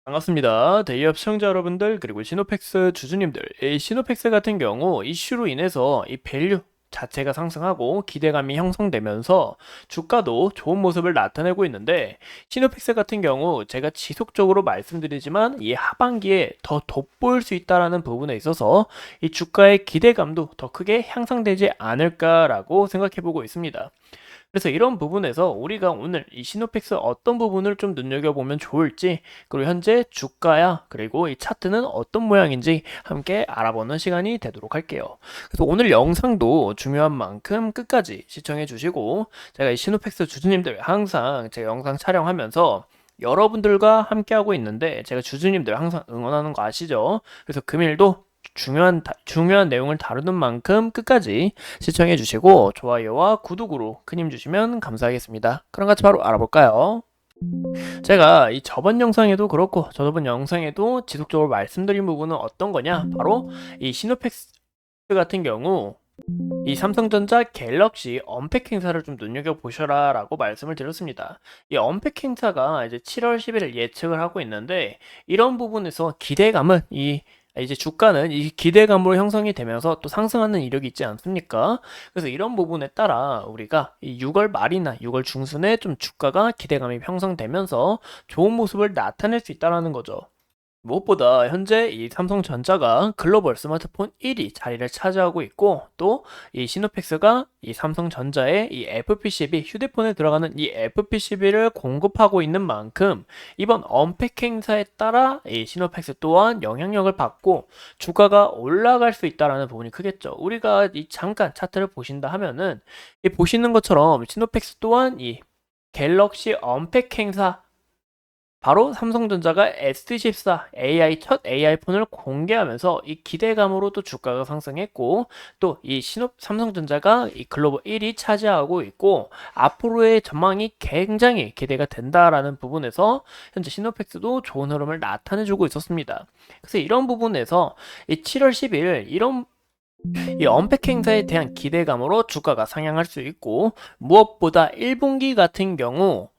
반갑습니다. 대기업 시청자 여러분들 그리고 시노펙스 주주님들. 이 시노펙스 같은 경우 이슈로 인해서 이 밸류 자체가 상승하고 기대감이 형성되면서 주가도 좋은 모습을 나타내고 있는데, 시노펙스 같은 경우 제가 지속적으로 말씀드리지만 이 하반기에 더 돋보일 수 있다라는 부분에 있어서 이 주가의 기대감도 더 크게 향상되지 않을까라고 생각해 보고 있습니다. 그래서 이런 부분에서 우리가 오늘 이 시노펙스 어떤 부분을 좀 눈여겨보면 좋을지, 그리고 현재 주가야 그리고 이 차트는 어떤 모양인지 함께 알아보는 시간이 되도록 할게요. 그래서 오늘 영상도 중요한 만큼 끝까지 시청해 주시고, 제가 이 시노펙스 주주님들 항상 제 영상 촬영하면서 여러분들과 함께하고 있는데, 제가 주주님들 항상 응원하는 거 아시죠? 그래서 금일도 중요한 내용을 다루는 만큼 끝까지 시청해 주시고 좋아요와 구독으로 큰 힘 주시면 감사하겠습니다. 그럼 같이 바로 알아볼까요? 제가 이 저번 영상에도 그렇고 저번 영상에도 지속적으로 말씀드린 부분은 어떤 거냐? 바로 이 시노펙스 같은 경우 이 삼성전자 갤럭시 언팩 행사를 좀 눈여겨보셔라 라고 말씀을 드렸습니다. 이 언팩 행사가 이제 7월 11일 예측을 하고 있는데, 이런 부분에서 기대감은 이제 주가는 이 기대감으로 형성이 되면서 또 상승하는 이력이 있지 않습니까? 그래서 이런 부분에 따라 우리가 이 6월 말이나 6월 중순에 좀 주가가 기대감이 형성되면서 좋은 모습을 나타낼 수 있다는 거죠. 무엇보다 현재 이 삼성전자가 글로벌 스마트폰 1위 자리를 차지하고 있고, 또 이 시노펙스가 이 삼성전자의 이 FPCB, 휴대폰에 들어가는 이 FPCB를 공급하고 있는 만큼 이번 언팩 행사에 따라 이 시노펙스 또한 영향력을 받고 주가가 올라갈 수 있다라는 부분이 크겠죠. 우리가 이 잠깐 차트를 보신다 하면은 이 보시는 것처럼 시노펙스 또한 이 갤럭시 언팩 행사, 바로 삼성전자가 S14 AI 첫 AI 폰을 공개하면서 이 기대감으로 또 주가가 상승했고, 또 이 삼성전자가 이 글로벌 1위 차지하고 있고 앞으로의 전망이 굉장히 기대가 된다라는 부분에서 현재 시노펙스도 좋은 흐름을 나타내주고 있었습니다. 그래서 이런 부분에서 이 7월 10일 이 언팩 행사에 대한 기대감으로 주가가 상향할 수 있고, 무엇보다 1분기 같은 경우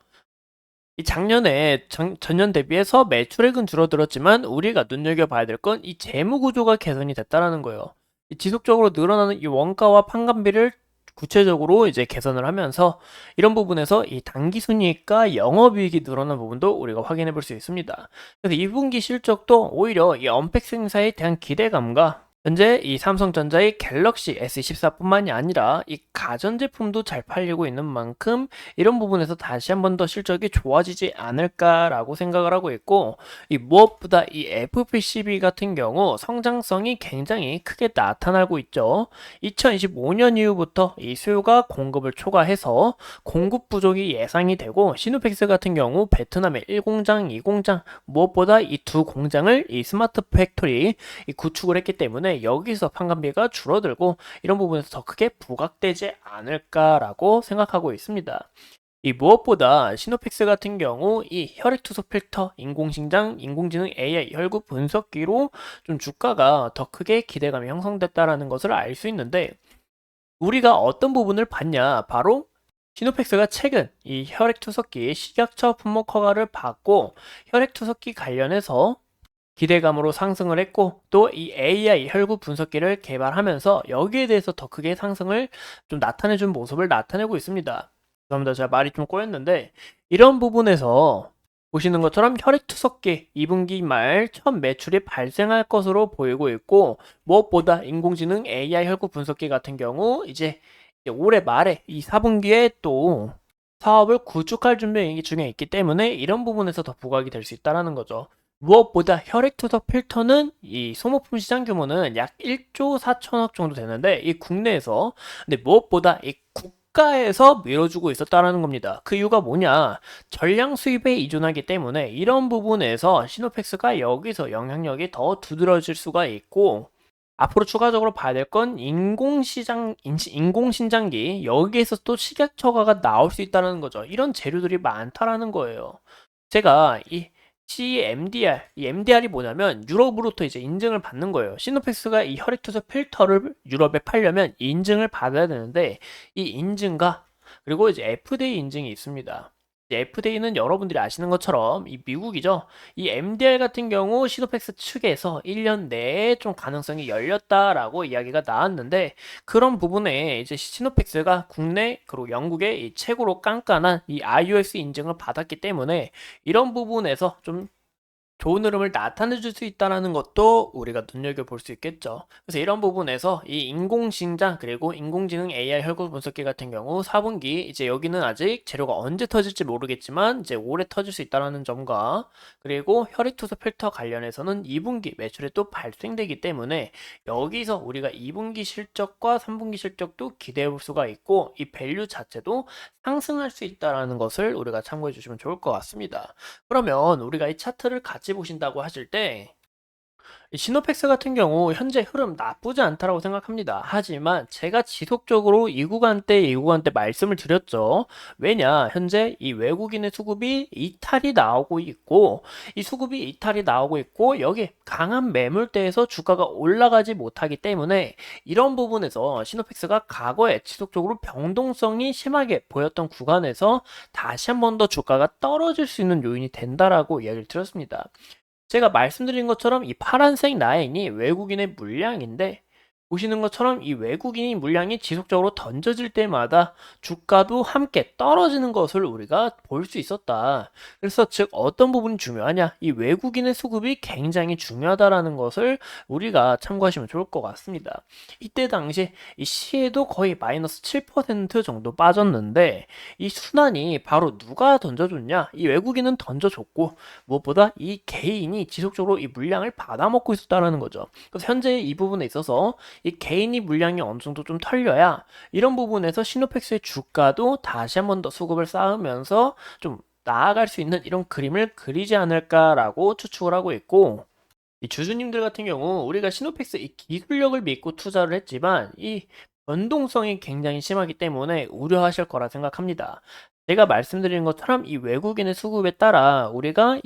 이 작년에 전년 대비해서 매출액은 줄어들었지만 우리가 눈여겨봐야 될 건 이 재무 구조가 개선이 됐다라는 거예요. 이 지속적으로 늘어나는 이 원가와 판관비를 구체적으로 이제 개선을 하면서 이런 부분에서 이 당기 순이익과 영업이익이 늘어난 부분도 우리가 확인해 볼 수 있습니다. 그래서 2분기 실적도 오히려 이 언팩 행사에 대한 기대감과 현재 이 삼성전자의 갤럭시 S24뿐만이 아니라 이 가전제품도 잘 팔리고 있는 만큼 이런 부분에서 다시 한 번 더 실적이 좋아지지 않을까라고 생각을 하고 있고, 이 무엇보다 이 FPCB 같은 경우 성장성이 굉장히 크게 나타나고 있죠. 2025년 이후부터 이 수요가 공급을 초과해서 공급 부족이 예상이 되고, 시누펙스 같은 경우 베트남의 1공장, 2공장, 무엇보다 이 두 공장을 이 스마트 팩토리 구축을 했기 때문에 여기서 판관비가 줄어들고 이런 부분에서 더 크게 부각되지 않을까라고 생각하고 있습니다. 이 무엇보다 시노펙스 같은 경우 이 혈액투석 필터, 인공지능 AI 혈구 분석기로 좀 주가가 더 크게 기대감이 형성됐다라는 것을 알 수 있는데, 우리가 어떤 부분을 봤냐? 바로 시노펙스가 최근 이 혈액투석기 식약처 품목 허가를 받고 혈액투석기 관련해서 기대감으로 상승을 했고, 또 이 AI 혈구 분석기를 개발하면서 여기에 대해서 더 크게 상승을 좀 나타내준 모습을 나타내고 있습니다. 죄송합니다. 제가 말이 좀 꼬였는데, 이런 부분에서 보시는 것처럼 혈액투석기 2분기 말 첫 매출이 발생할 것으로 보이고 있고, 무엇보다 인공지능 AI 혈구 분석기 같은 경우 이제 올해 말에 이 4분기에 또 사업을 구축할 준비 중에 있기 때문에 이런 부분에서 더 부각이 될 수 있다는 거죠. 무엇보다 혈액투석 필터는 이 소모품 시장 규모는 약 1조 4천억 정도 되는데, 이 국내에서 근데 무엇보다 이 국가에서 밀어주고 있었다는 겁니다. 그 이유가 뭐냐? 전량 수입에 의존하기 때문에 이런 부분에서 시노펙스가 여기서 영향력이 더 두드러질 수가 있고, 앞으로 추가적으로 봐야 될 건 인공신장기, 여기에서 또 식약처 허가가 나올 수 있다는 거죠. 이런 재료들이 많다라는 거예요. 제가 이 CMDR, 이 MDR이 뭐냐면 유럽으로부터 이제 인증을 받는 거예요. 시노펙스가 이 혈액투석 필터를 유럽에 팔려면 인증을 받아야 되는데, 이 인증과 그리고 이제 FDA 인증이 있습니다. 이제 FDA는 여러분들이 아시는 것처럼 이 미국이죠. 이 MDR 같은 경우 시노팩스 측에서 1년 내에 좀 가능성이 열렸다라고 이야기가 나왔는데 그런 부분에 이제 시노팩스가 국내 그리고 영국의 이 최고로 깐깐한 이 IOS 인증을 받았기 때문에 이런 부분에서 좀 좋은 흐름을 나타내 줄 수 있다는 것도 우리가 눈여겨볼 수 있겠죠. 그래서 이런 부분에서 이 인공심장 그리고 인공지능 AI 혈구 분석기 같은 경우 4분기 이제 여기는 아직 재료가 언제 터질지 모르겠지만 이제 올해 터질 수 있다는 점과 그리고 혈액투수 필터 관련해서는 2분기 매출이 또 발생되기 때문에 여기서 우리가 2분기 실적과 3분기 실적도 기대해 볼 수가 있고 이 밸류 자체도 상승할 수 있다는 것을 우리가 참고해 주시면 좋을 것 같습니다. 그러면 우리가 이 차트를 같이 보신다고 하실 때 이 시노팩스 같은 경우 현재 흐름 나쁘지 않다라고 생각합니다. 하지만 제가 지속적으로 이 구간대 말씀을 드렸죠. 왜냐, 현재 이 외국인의 수급이 이탈이 나오고 있고, 이 수급이 이탈이 나오고 있고, 여기 강한 매물대에서 주가가 올라가지 못하기 때문에 이런 부분에서 시노팩스가 과거에 지속적으로 변동성이 심하게 보였던 구간에서 다시 한 번 더 주가가 떨어질 수 있는 요인이 된다라고 이야기를 드렸습니다. 제가 말씀드린 것처럼 이 파란색 라인이 외국인의 물량인데 보시는 것처럼 이 외국인이 물량이 지속적으로 던져질 때마다 주가도 함께 떨어지는 것을 우리가 볼 수 있었다. 그래서 즉 어떤 부분이 중요하냐? 이 외국인의 수급이 굉장히 중요하다라는 것을 우리가 참고하시면 좋을 것 같습니다. 이때 당시 이 시에도 거의 마이너스 7% 정도 빠졌는데 이 순환이 바로 누가 던져줬냐? 이 외국인은 던져줬고 무엇보다 이 개인이 지속적으로 이 물량을 받아먹고 있었다라는 거죠. 그래서 현재 이 부분에 있어서 이 개인이 물량이 어느 정도 좀 털려야 이런 부분에서 시노팩스의 주가도 다시 한 번 더 수급을 쌓으면서 좀 나아갈 수 있는 이런 그림을 그리지 않을까라고 추측을 하고 있고 이 주주님들 같은 경우 우리가 시노팩스 이 기술력을 믿고 투자를 했지만 이 변동성이 굉장히 심하기 때문에 우려하실 거라 생각합니다. 제가 말씀드린 것처럼 이 외국인의 수급에 따라 우리가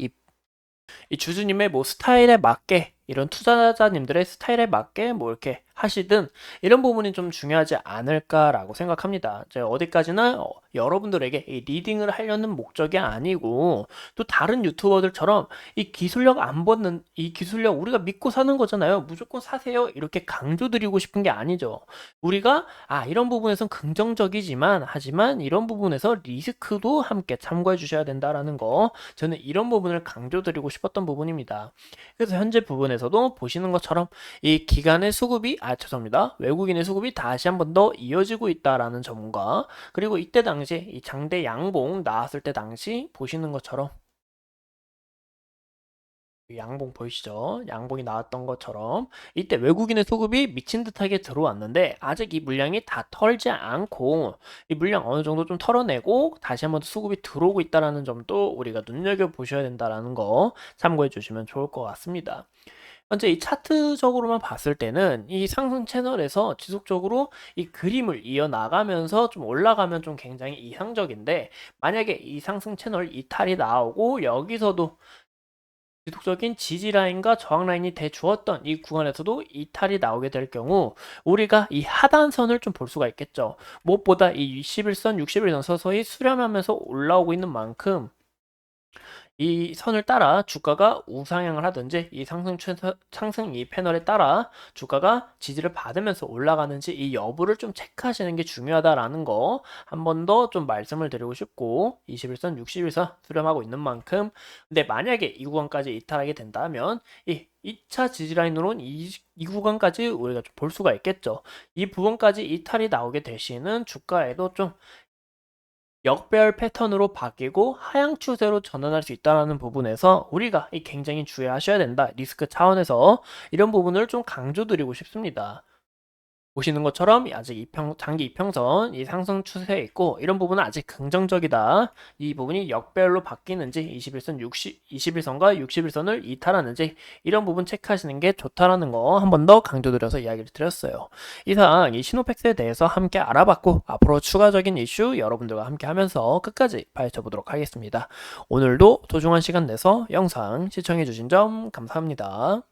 이 주주님의 뭐 스타일에 맞게 이런 투자자님들의 스타일에 맞게 뭐 이렇게 하시든 이런 부분이 좀 중요하지 않을까라고 생각합니다. 제가 어디까지나 여러분들에게 이 리딩을 하려는 목적이 아니고 또 다른 유튜버들처럼 이 기술력 안 벗는 이 기술력 우리가 믿고 사는 거잖아요. 무조건 사세요. 이렇게 강조드리고 싶은 게 아니죠. 우리가 이런 부분에선 긍정적이지만 하지만 이런 부분에서 리스크도 함께 참고해 주셔야 된다라는 거 저는 이런 부분을 강조드리고 싶었던 부분입니다. 그래서 현재 부분에서도 보시는 것처럼 이 기간의 수급이 죄송합니다. 외국인의 수급이 다시 한 번 더 이어지고 있다라는 점과 그리고 이때 당시에 이 장대 양봉 나왔을 때 당시 보시는 것처럼 양봉 보이시죠? 양봉이 나왔던 것처럼 이때 외국인의 수급이 미친 듯하게 들어왔는데 아직 이 물량이 다 털지 않고 이 물량 어느 정도 좀 털어내고 다시 한번 수급이 들어오고 있다는 점도 우리가 눈여겨보셔야 된다는 거 참고해 주시면 좋을 것 같습니다. 현재 이 차트적으로만 봤을 때는 이 상승 채널에서 지속적으로 이 그림을 이어나가면서 좀 올라가면 좀 굉장히 이상적인데 만약에 이 상승 채널 이탈이 나오고 여기서도 지속적인 지지 라인과 저항 라인이 돼 주었던 이 구간에서도 이탈이 나오게 될 경우 우리가 이 하단선을 좀 볼 수가 있겠죠. 무엇보다 이 21선, 60일선 서서히 수렴하면서 올라오고 있는 만큼 이 선을 따라 주가가 우상향을 하든지 이 상승 이 패널에 따라 주가가 지지를 받으면서 올라가는지 이 여부를 좀 체크하시는 게 중요하다라는 거 한 번 더 좀 말씀을 드리고 싶고 21선, 60일선 수렴하고 있는 만큼 근데 만약에 이 구간까지 이탈하게 된다면 이 2차 지지라인으로는 이 구간까지 우리가 좀 볼 수가 있겠죠. 이 부분까지 이탈이 나오게 되시는 주가에도 좀 역배열 패턴으로 바뀌고 하향 추세로 전환할 수 있다는 부분에서 우리가 굉장히 주의하셔야 된다. 리스크 차원에서 이런 부분을 좀 강조드리고 싶습니다. 보시는 것처럼 아직 장기 이평선 이 상승 추세에 있고 이런 부분은 아직 긍정적이다. 이 부분이 역배열로 바뀌는지 21선과 60일선을 이탈하는지 이런 부분 체크하시는 게 좋다라는 거 한 번 더 강조드려서 이야기를 드렸어요. 이상 이 시노팩스에 대해서 함께 알아봤고 앞으로 추가적인 이슈 여러분들과 함께 하면서 끝까지 파헤쳐 보도록 하겠습니다. 오늘도 소중한 시간 내서 영상 시청해 주신 점 감사합니다.